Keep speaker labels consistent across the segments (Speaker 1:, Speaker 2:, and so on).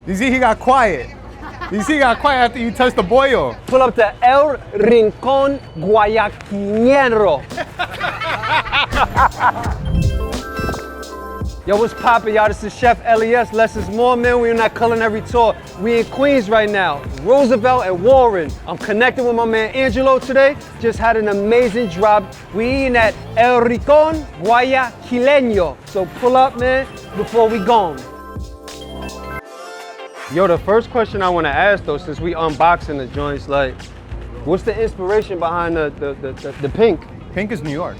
Speaker 1: You see he got quiet. You see he got quiet after you touched the boil.
Speaker 2: Pull up to El Rincon Guayaquileno. Yo, what's poppin', y'all? This is Chef LES, less is more, man. We're on that culinary tour. We in Queens right now, Roosevelt and Warren. I'm connected with my man Angelo today. Just had an amazing drop. We eating at El Rincon Guayaquileno. So pull up, man, before we gone. Yo, the first question I want to ask though, since we unboxing the joints, like, what's the inspiration behind the pink?
Speaker 1: Pink is New York,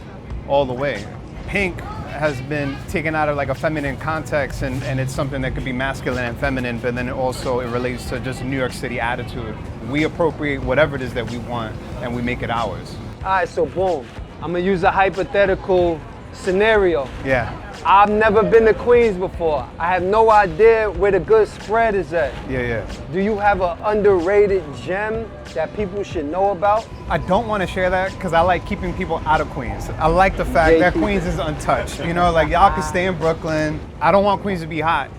Speaker 1: all the way. Pink has been taken out of like a feminine context and it's something that could be masculine and feminine, but then also it relates to just New York City attitude. We appropriate whatever it is that we want and we make it ours.
Speaker 2: All right, so boom. I'm gonna use a hypothetical scenario.
Speaker 1: Yeah.
Speaker 2: I've never been to Queens before. I have no idea where the good spread is at.
Speaker 1: Yeah.
Speaker 2: Do you have an underrated gem that people should know about?
Speaker 1: I don't want to share that because I like keeping people out of Queens. I like the fact that Queens is untouched. You know, like y'all can stay in Brooklyn. I don't want Queens to be hot.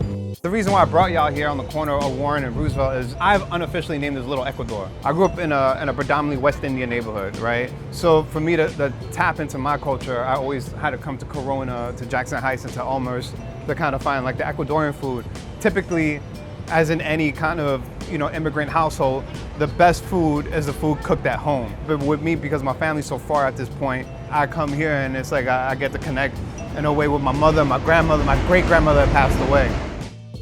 Speaker 1: The reason why I brought y'all here on the corner of Warren and Roosevelt is I've unofficially named this Little Ecuador. I grew up in a predominantly West Indian neighborhood, right? So for me to tap into my culture, I always had to come to Corona, to Jackson Heights, and to Elmhurst to kind of find like the Ecuadorian food. Typically, as in any kind of, you know, immigrant household, the best food is the food cooked at home. But with me, because my family's so far at this point, I come here and it's like I get to connect in a way with my mother, my grandmother, my great-grandmother passed away.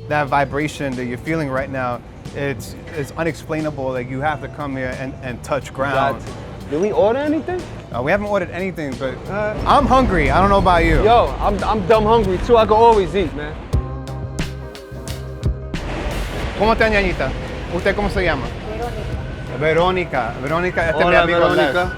Speaker 1: That vibration that you're feeling right now, it's unexplainable. Like you have to come here and touch ground.
Speaker 2: Did we order anything?
Speaker 1: We haven't ordered anything, but I'm hungry. I don't know about you.
Speaker 2: Yo, I'm dumb hungry too. I can always eat, man.
Speaker 1: ¿Cómo está, ñañita? ¿Usted cómo se llama? Verónica. Verónica, este es mi amigo
Speaker 2: Verónica.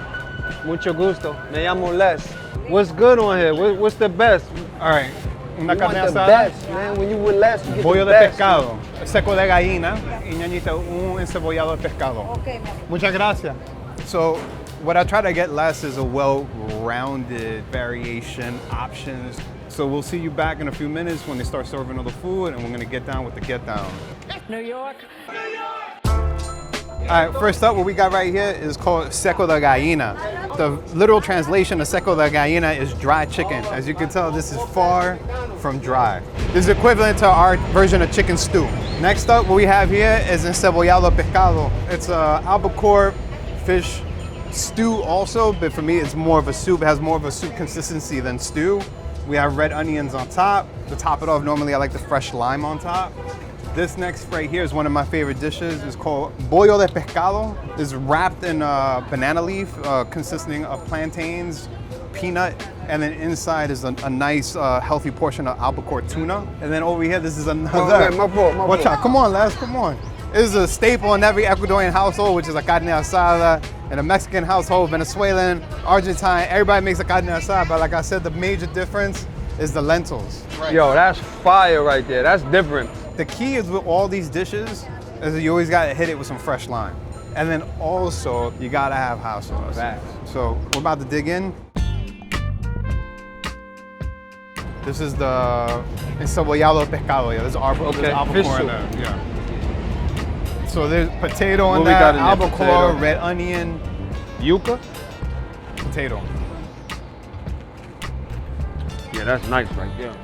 Speaker 2: Les. Mucho gusto. Me llamo Les. What's good on here? What's the best?
Speaker 1: All right. Una carne
Speaker 2: the
Speaker 1: asada.
Speaker 2: Best, man. When you with Les, you get
Speaker 1: Bollo
Speaker 2: the
Speaker 1: de
Speaker 2: best.
Speaker 1: pescado, seco de gallina y ñañita un encebollado de pescado.
Speaker 3: Okay,
Speaker 1: Muchas gracias. So what I try to get less is a well-rounded variation, options. So we'll see you back in a few minutes when they start serving all the food and we're gonna get down with the get down.
Speaker 3: New York.
Speaker 1: All right, first up, what we got right here is called seco de gallina. The literal translation of seco de gallina is dry chicken. As you can tell, this is far from dry. This is equivalent to our version of chicken stew. Next up, what we have here is encebollado pescado. It's a albacore fish stew also, but for me, it's more of a soup. It has more of a soup consistency than stew. We have red onions on top. To top it off, normally I like the fresh lime on top. This next right here is one of my favorite dishes. It's called bollo de pescado. It's wrapped in banana leaf consisting of plantains, peanut, and then inside is a nice healthy portion of albacore tuna. And then over here, this is another. Watch out, come on, Les, come on. This is a staple in every Ecuadorian household, which is a carne asada. In a Mexican household, Venezuelan, Argentine, everybody makes a carne asada, but like I said, the major difference is the lentils. Right.
Speaker 2: Yo, that's fire right there. That's different.
Speaker 1: The key is with all these dishes is that you always gotta hit it with some fresh lime. And then also, you gotta have hot sauce.
Speaker 2: Facts.
Speaker 1: So we're about to dig in. This is the encebollado pescado. Yeah, this is albacore in there. Yeah. So there's potato in that, albacore, red onion.
Speaker 2: Yuca?
Speaker 1: Potato.
Speaker 2: Yeah, that's nice right there.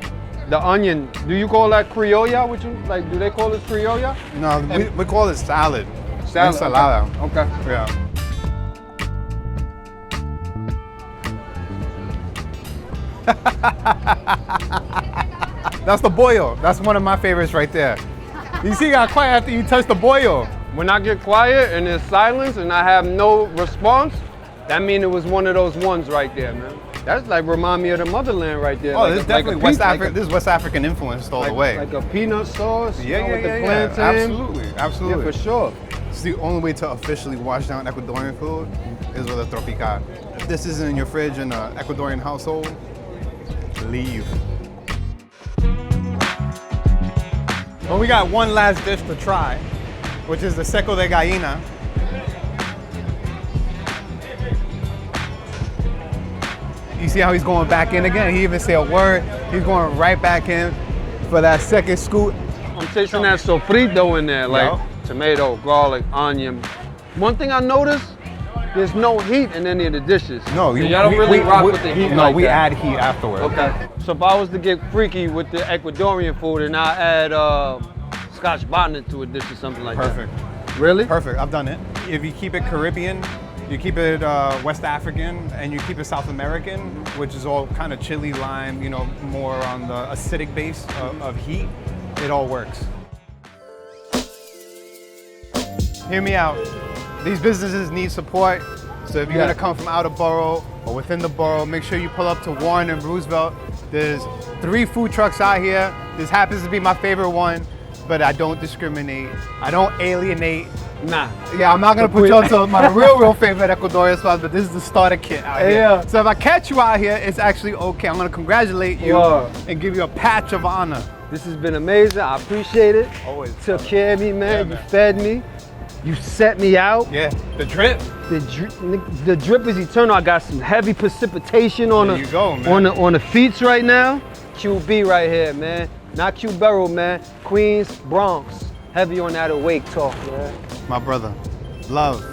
Speaker 2: The onion, do you call that criolla? Like, do they call it criolla?
Speaker 1: No, we call it salad.
Speaker 2: Salad.
Speaker 1: Ensalada.
Speaker 2: Okay.
Speaker 1: Yeah. That's the boil. That's one of my favorites right there. You see, you got quiet after you touched the boil.
Speaker 2: When I get quiet and there's silence and I have no response, that means it was one of those ones right there, man. That's like remind me of the motherland right there.
Speaker 1: Oh,
Speaker 2: like
Speaker 1: this is definitely West African. This is West African influenced all the way.
Speaker 2: Like a peanut sauce.
Speaker 1: Yeah,
Speaker 2: with the
Speaker 1: yeah.
Speaker 2: plantain.
Speaker 1: Absolutely.
Speaker 2: Yeah, for sure.
Speaker 1: It's the only way to officially wash down Ecuadorian food is with a tropical. If this isn't in your fridge in an Ecuadorian household, leave. Well, we got one last dish to try, which is the seco de gallina. You see how he's going back in again? He even said a word. He's going right back in for that second scoop.
Speaker 2: I'm tasting that sofrito in there, like tomato, garlic, onion. One thing I noticed, there's no heat in any of the dishes.
Speaker 1: No,
Speaker 2: y'all don't really rock with the heat.
Speaker 1: No,
Speaker 2: like
Speaker 1: we
Speaker 2: that.
Speaker 1: add heat afterwards.
Speaker 2: Okay. So if I was to get freaky with the Ecuadorian food and I add Scotch bonnet to a dish or something like that.
Speaker 1: Perfect.
Speaker 2: Really?
Speaker 1: Perfect. I've done it. If you keep it Caribbean, you keep it West African, and you keep it South American, which is all kind of chili, lime, you know, more on the acidic base of heat, it all works. Hear me out. These businesses need support, so if you're gonna come from out of borough or within the borough, make sure you pull up to Warren and Roosevelt. There's 3 food trucks out here. This happens to be my favorite one, but I don't discriminate. I don't alienate.
Speaker 2: Nah.
Speaker 1: Yeah, I'm not gonna put you on to my real favorite Ecuadorian spots, but this is the starter kit out here.
Speaker 2: Yeah.
Speaker 1: So if I catch you out here, it's actually okay. I'm gonna congratulate you and give you a patch of honor.
Speaker 2: This has been amazing. I appreciate it.
Speaker 1: Always.
Speaker 2: Took care of me, man.
Speaker 1: Yeah,
Speaker 2: You
Speaker 1: man.
Speaker 2: fed me. You set me out.
Speaker 1: Yeah, the drip.
Speaker 2: The drip is eternal. I got some heavy precipitation on
Speaker 1: There you go, man.
Speaker 2: on the feet right now. QB right here, man. Not Q Barrel, man. Queens, Bronx. Heavy on that awake talk, man.
Speaker 1: My brother, love.